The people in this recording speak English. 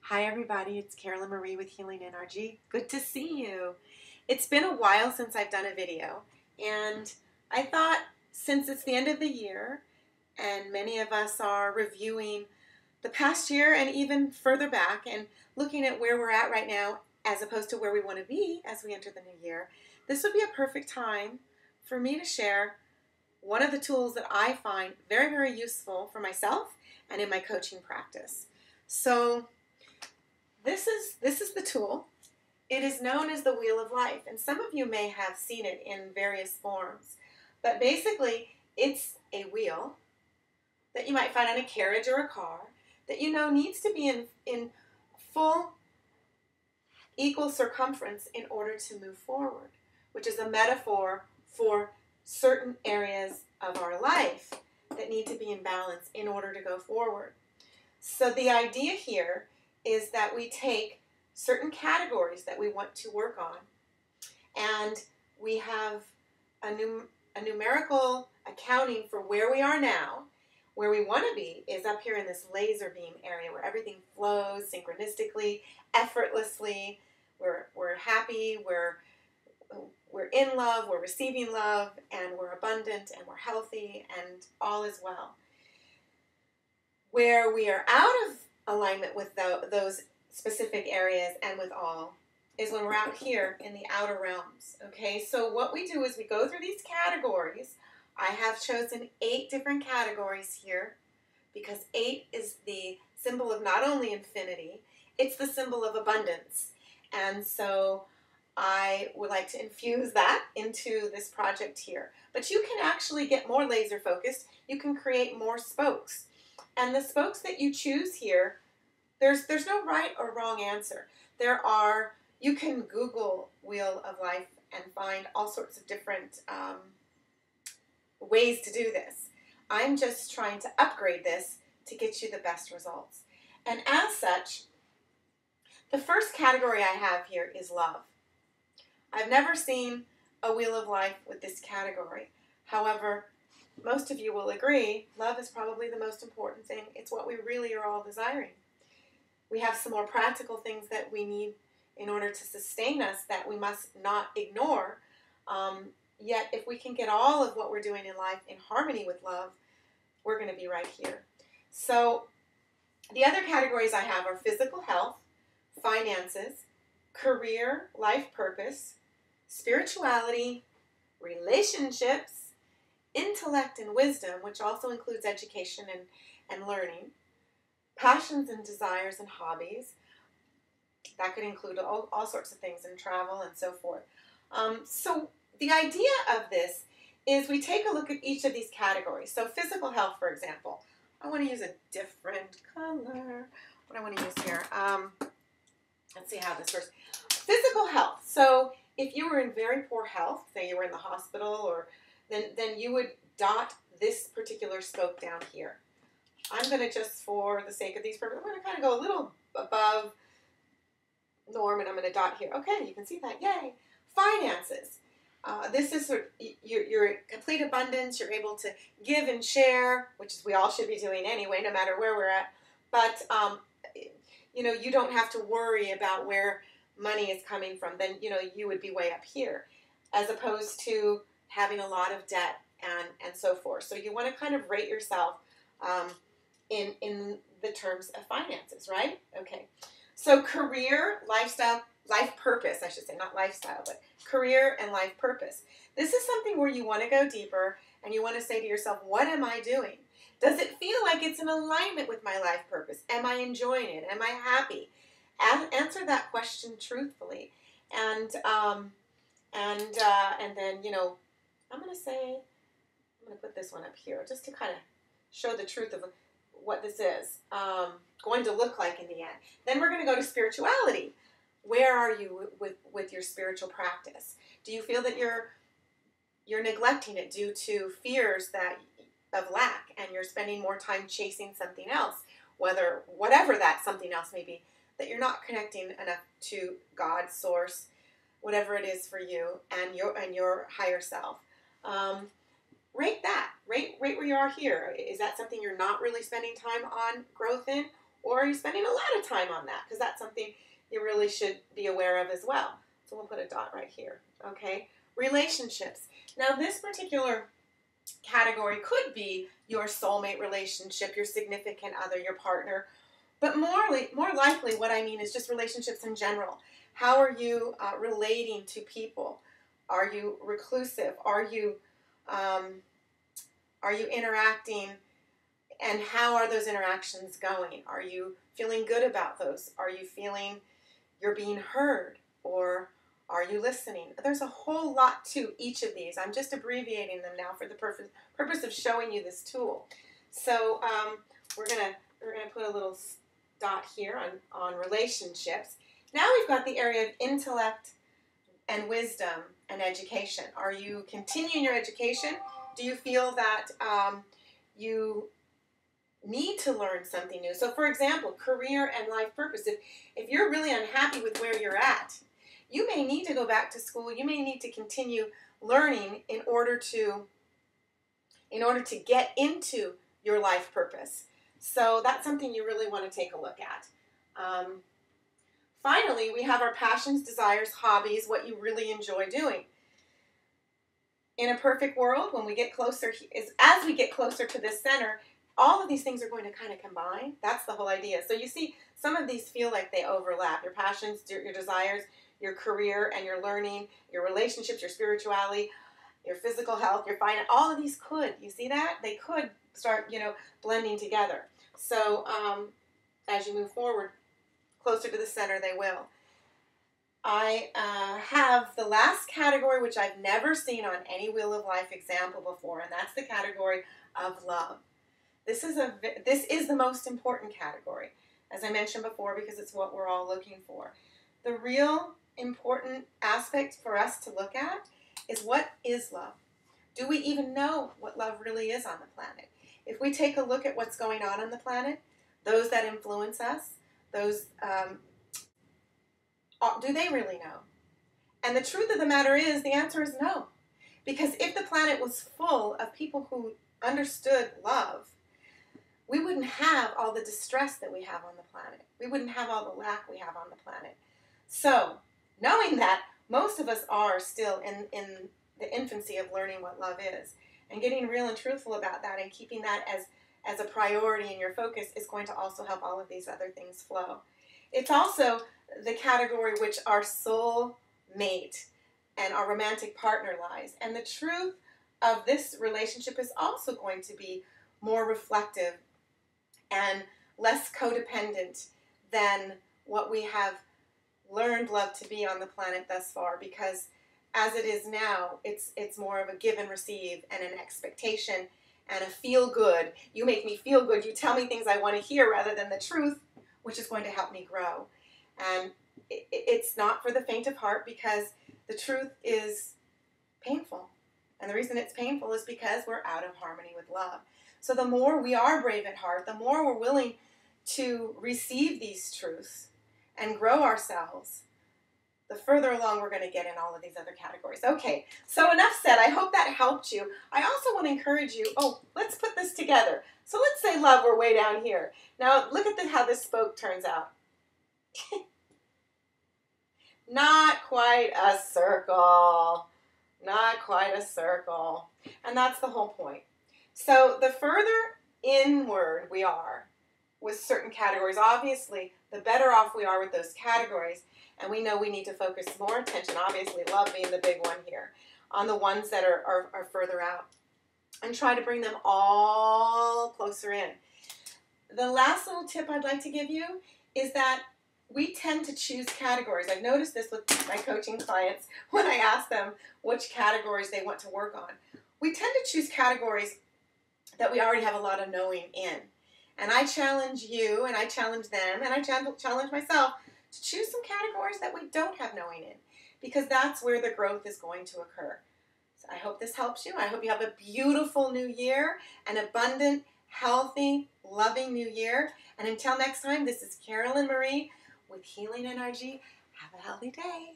Hi everybody, it's Carolyn Marie with Healing NRG. Good to see you. It's been a while since I've done a video, and I thought since it's the end of the year and many of us are reviewing the past year and even further back and looking at where we're at right now as opposed to where we want to be as we enter the new year, this would be a perfect time for me to share one of the tools that I find very, very useful for myself and in my coaching practice. So this is the tool. It is known as the Wheel of Life, and some of you may have seen it in various forms. But basically, it's a wheel that you might find on a carriage or a car that you know needs to be in full equal circumference in order to move forward, which is a metaphor for certain areas of our life that need to be in balance in order to go forward. So the idea here is that we take certain categories that we want to work on, and we have a numerical accounting for where we are now. Where we want to be is up here in this laser beam area where everything flows synchronistically, effortlessly. We're happy, we're in love, we're receiving love, and we're abundant, and we're healthy, and all is well. Where we are out of alignment with those specific areas and with all is when we're out here in the outer realms. Okay, so what we do is we go through these categories. I have chosen 8 different categories here because 8 is the symbol of not only infinity, it's the symbol of abundance. And so I would like to infuse that into this project here. But you can actually get more laser focused. You can create more spokes. And the spokes that you choose here, there's no right or wrong answer. You can Google Wheel of Life and find all sorts of different ways to do this. I'm just trying to upgrade this to get you the best results. And as such, the first category I have here is love. I've never seen a Wheel of Life with this category. However, most of you will agree, love is probably the most important thing. It's what we really are all desiring. We have some more practical things that we need in order to sustain us that we must not ignore. Yet, if we can get all of what we're doing in life in harmony with love, we're going to be right here. So, the other categories I have are physical health, finances, career, life purpose, spirituality, relationships, intellect and wisdom, which also includes education and learning, passions and desires and hobbies. That could include all sorts of things, and travel and so forth. So the idea of this is we take a look at each of these categories. So physical health, for example. I want to use a different color. What do I want to use here? Let's see how this works. Physical health. So if you were in very poor health, say you were in the hospital, or then you would dot this particular spoke down here. I'm going to just, for the sake of these purposes, I'm going to kind of go a little above norm, and I'm going to dot here. Okay, you can see that. Yay. Finances. This is sort of your complete abundance. You're able to give and share, which is we all should be doing anyway, no matter where we're at. But, you don't have to worry about where money is coming from. Then, you would be way up here, as opposed to having a lot of debt and so forth. So you want to kind of rate yourself in the terms of finances, right? Okay. So career, lifestyle, life purpose, I should say, not lifestyle, but career and life purpose. This is something where you want to go deeper and you want to say to yourself, what am I doing? Does it feel like it's in alignment with my life purpose? Am I enjoying it? Am I happy? Answer that question truthfully. And then, I'm going to put this one up here just to kind of show the truth of what this is going to look like in the end. Then we're going to go to spirituality. Where are you with your spiritual practice? Do you feel that you're neglecting it due to fears of lack, and you're spending more time chasing something else, whatever that something else may be, that you're not connecting enough to God, source, whatever it is for you, and your higher self? Rate that. Rate where you are here. Is that something you're not really spending time on growth in? Or are you spending a lot of time on that? Because that's something you really should be aware of as well. So we'll put a dot right here, okay? Relationships. Now this particular category could be your soulmate relationship, your significant other, your partner, but more likely what I mean is just relationships in general. How are you relating to people? Are you reclusive? Are you interacting? And how are those interactions going? Are you feeling good about those? Are you feeling you're being heard? Or are you listening? There's a whole lot to each of these. I'm just abbreviating them now for the purpose of showing you this tool. So we're gonna put a little dot here on relationships. Now we've got the area of intellect and wisdom and education. Are you continuing your education? Do you feel that you need to learn something new? So for example, career and life purpose. If you're really unhappy with where you're at, you may need to go back to school. You may need to continue learning in order to get into your life purpose. So that's something you really want to take a look at. Finally, we have our passions, desires, hobbies, what you really enjoy doing. In a perfect world, when we get closer, as we get closer to this center, all of these things are going to kind of combine. That's the whole idea. So you see, some of these feel like they overlap. Your passions, your desires, your career and your learning, your relationships, your spirituality, your physical health, your finance, all of these could, you see that? They could start, blending together. So as you move forward, closer to the center, they will. I have the last category, which I've never seen on any Wheel of Life example before, and that's the category of love. This is the most important category, as I mentioned before, because it's what we're all looking for. The real important aspect for us to look at is, what is love? Do we even know what love really is on the planet? If we take a look at what's going on the planet, those that influence us, those do they really know? And the truth of the matter is, the answer is no. Because if the planet was full of people who understood love, we wouldn't have all the distress that we have on the planet. We wouldn't have all the lack we have on the planet. So, knowing that, most of us are still in the infancy of learning what love is. And getting real and truthful about that and keeping that as a priority in your focus is going to also help all of these other things flow. It's also the category which our soul mate and our romantic partner lies. And the truth of this relationship is also going to be more reflective and less codependent than what we have learned love to be on the planet thus far, because as it is now, it's more of a give and receive and an expectation and a feel good. You make me feel good. You tell me things I want to hear rather than the truth, which is going to help me grow. And it's not for the faint of heart, because the truth is painful. And the reason it's painful is because we're out of harmony with love. So the more we are brave at heart, the more we're willing to receive these truths and grow ourselves, the further along we're going to get in all of these other categories. Okay, so enough said. I hope that helped you. I also want to encourage you, let's put this together. So let's say love, we're way down here. Now look at how this spoke turns out. Not quite a circle. Not quite a circle. And that's the whole point. So the further inward we are with certain categories, obviously, the better off we are with those categories. And we know we need to focus more attention, obviously love being the big one here, on the ones that are further out. And try to bring them all closer in. The last little tip I'd like to give you is that we tend to choose categories. I've noticed this with my coaching clients when I ask them which categories they want to work on. We tend to choose categories that we already have a lot of knowing in. And I challenge you, and I challenge them, and I challenge myself to choose some categories that we don't have knowing in, because that's where the growth is going to occur. So I hope this helps you. I hope you have a beautiful new year, an abundant, healthy, loving new year. And until next time, this is Carolyn Marie with Healing NRG. Have a healthy day.